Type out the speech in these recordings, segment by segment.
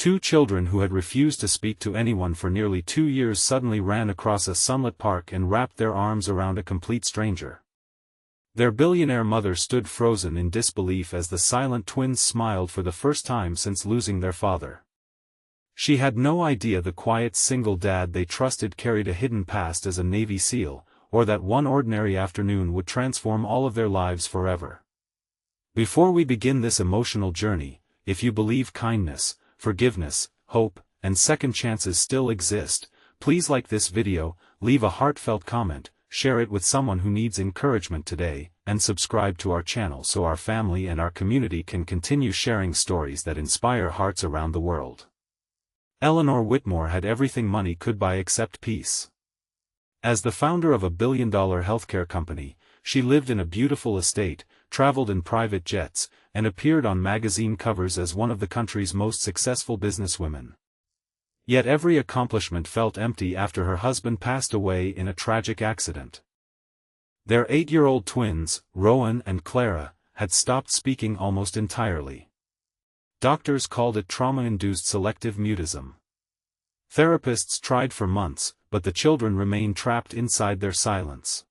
Two children who had refused to speak to anyone for nearly 2 years suddenly ran across a sunlit park and wrapped their arms around a complete stranger. Their billionaire mother stood frozen in disbelief as the silent twins smiled for the first time since losing their father. She had no idea the quiet single dad they trusted carried a hidden past as a Navy SEAL, or that one ordinary afternoon would transform all of their lives forever. Before we begin this emotional journey, if you believe kindness, forgiveness, hope, and second chances still exist, please like this video, leave a heartfelt comment, share it with someone who needs encouragement today, and subscribe to our channel so our family and our community can continue sharing stories that inspire hearts around the world. Eleanor Whitmore had everything money could buy except peace. As the founder of a billion-dollar healthcare company, she lived in a beautiful estate, traveled in private jets, and appeared on magazine covers as one of the country's most successful businesswomen. Yet every accomplishment felt empty after her husband passed away in a tragic accident. Their 8-year-old twins, Rowan and Clara, had stopped speaking almost entirely. Doctors called it trauma-induced selective mutism. Therapists tried for months, but the children remained trapped inside their silence.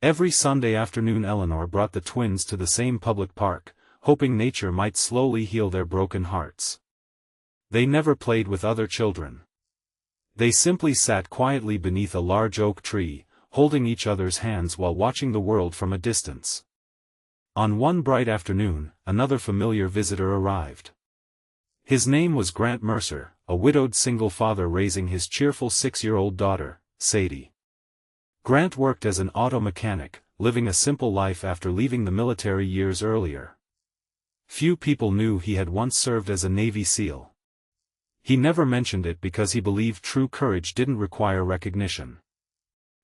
Every Sunday afternoon Eleanor brought the twins to the same public park, hoping nature might slowly heal their broken hearts. They never played with other children. They simply sat quietly beneath a large oak tree, holding each other's hands while watching the world from a distance. On one bright afternoon, another familiar visitor arrived. His name was Grant Mercer, a widowed single father raising his cheerful 6-year-old daughter, Sadie. Grant worked as an auto mechanic, living a simple life after leaving the military years earlier. Few people knew he had once served as a Navy SEAL. He never mentioned it because he believed true courage didn't require recognition.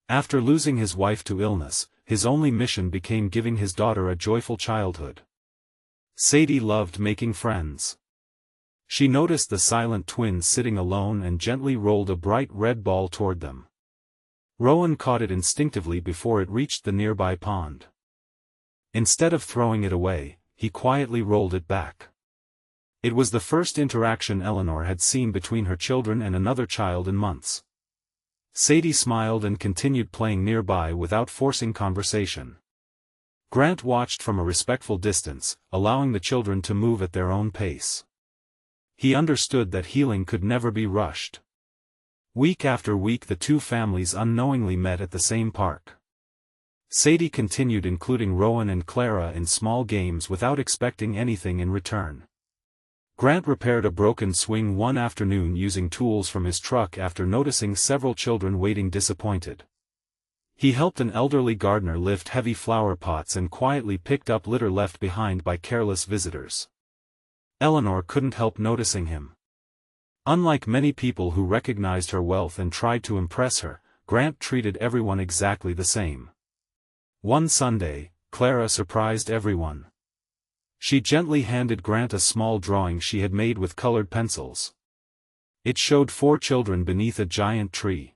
After losing his wife to illness, his only mission became giving his daughter a joyful childhood. Sadie loved making friends. She noticed the silent twins sitting alone and gently rolled a bright red ball toward them. Rowan caught it instinctively before it reached the nearby pond. Instead of throwing it away, he quietly rolled it back. It was the first interaction Eleanor had seen between her children and another child in months. Sadie smiled and continued playing nearby without forcing conversation. Grant watched from a respectful distance, allowing the children to move at their own pace. He understood that healing could never be rushed. Week after week the two families unknowingly met at the same park. Sadie continued including Rowan and Clara in small games without expecting anything in return. Grant repaired a broken swing one afternoon using tools from his truck after noticing several children waiting disappointed. He helped an elderly gardener lift heavy flower pots and quietly picked up litter left behind by careless visitors. Eleanor couldn't help noticing him. Unlike many people who recognized her wealth and tried to impress her, Grant treated everyone exactly the same. One Sunday, Clara surprised everyone. She gently handed Grant a small drawing she had made with colored pencils. It showed 4 children beneath a giant tree.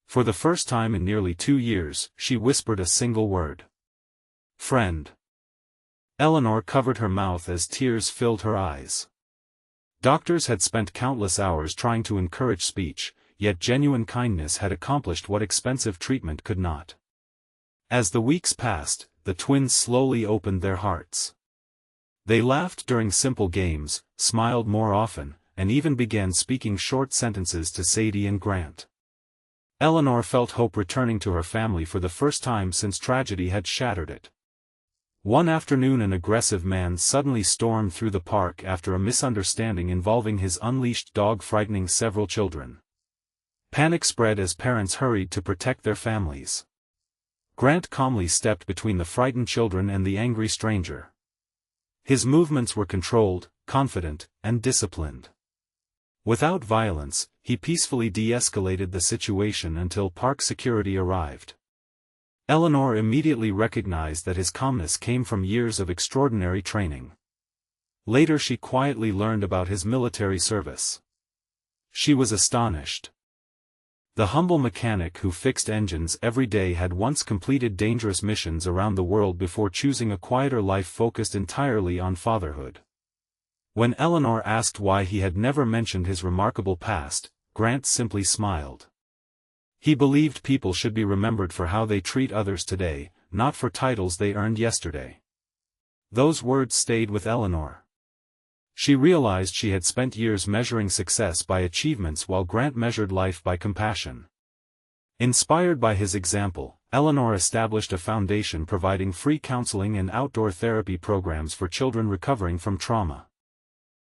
For the first time in nearly 2 years, she whispered a single word. "Friend." Eleanor covered her mouth as tears filled her eyes. Doctors had spent countless hours trying to encourage speech, yet genuine kindness had accomplished what expensive treatment could not. As the weeks passed, the twins slowly opened their hearts. They laughed during simple games, smiled more often, and even began speaking short sentences to Sadie and Grant. Eleanor felt hope returning to her family for the first time since tragedy had shattered it. One afternoon an aggressive man suddenly stormed through the park after a misunderstanding involving his unleashed dog frightening several children. Panic spread as parents hurried to protect their families. Grant calmly stepped between the frightened children and the angry stranger. His movements were controlled, confident, and disciplined. Without violence, he peacefully de-escalated the situation until park security arrived. Eleanor immediately recognized that his calmness came from years of extraordinary training. Later she quietly learned about his military service. She was astonished. The humble mechanic who fixed engines every day had once completed dangerous missions around the world before choosing a quieter life focused entirely on fatherhood. When Eleanor asked why he had never mentioned his remarkable past, Grant simply smiled. He believed people should be remembered for how they treat others today, not for titles they earned yesterday. Those words stayed with Eleanor. She realized she had spent years measuring success by achievements while Grant measured life by compassion. Inspired by his example, Eleanor established a foundation providing free counseling and outdoor therapy programs for children recovering from trauma.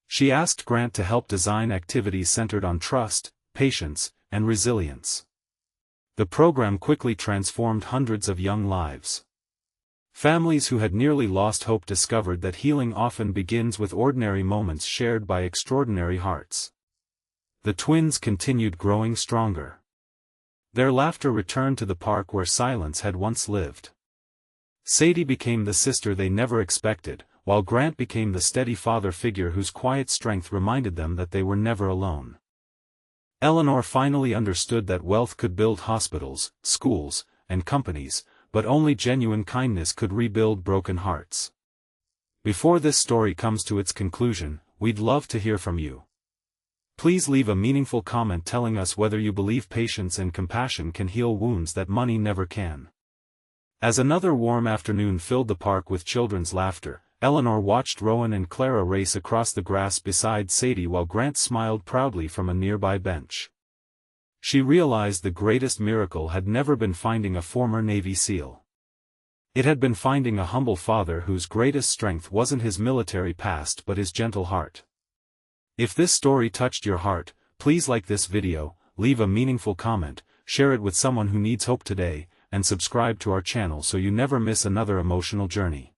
She asked Grant to help design activities centered on trust, patience, and resilience. The program quickly transformed hundreds of young lives. Families who had nearly lost hope discovered that healing often begins with ordinary moments shared by extraordinary hearts. The twins continued growing stronger. Their laughter returned to the park where silence had once lived. Sadie became the sister they never expected, while Grant became the steady father figure whose quiet strength reminded them that they were never alone. Eleanor finally understood that wealth could build hospitals, schools, and companies, but only genuine kindness could rebuild broken hearts. Before this story comes to its conclusion, we'd love to hear from you. Please leave a meaningful comment telling us whether you believe patience and compassion can heal wounds that money never can. As another warm afternoon filled the park with children's laughter, Eleanor watched Rowan and Clara race across the grass beside Sadie while Grant smiled proudly from a nearby bench. She realized the greatest miracle had never been finding a former Navy SEAL. It had been finding a humble father whose greatest strength wasn't his military past but his gentle heart. If this story touched your heart, please like this video, leave a meaningful comment, share it with someone who needs hope today, and subscribe to our channel so you never miss another emotional journey.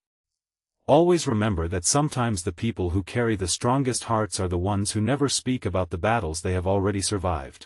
Always remember that sometimes the people who carry the strongest hearts are the ones who never speak about the battles they have already survived.